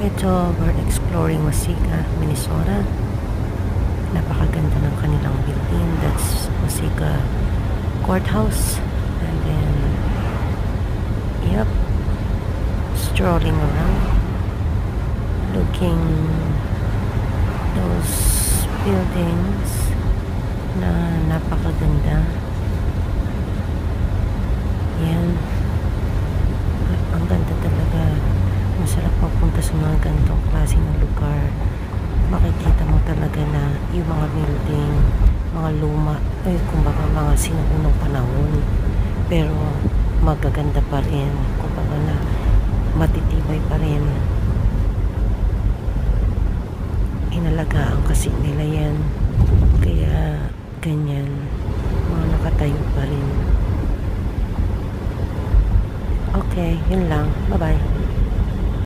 Ito, we're exploring Waseca, Minnesota. Napakaganda ng kanilang building. That's Waseca Courthouse. And then, yep, strolling around, looking those buildings na napakaganda. Yan. Ang ganda talaga. Masarap magpunta sa mga ganitong klase ng lugar. Makikita mo talaga na yung mga building, mga luma, kumbaga mga sinuunang panahon, pero magaganda pa rin, kumbaga na matitibay pa rin. Inalagaan kasi nila yan, kaya ganyan, mga nakatayo pa rin. Okay, yun lang. Bye bye.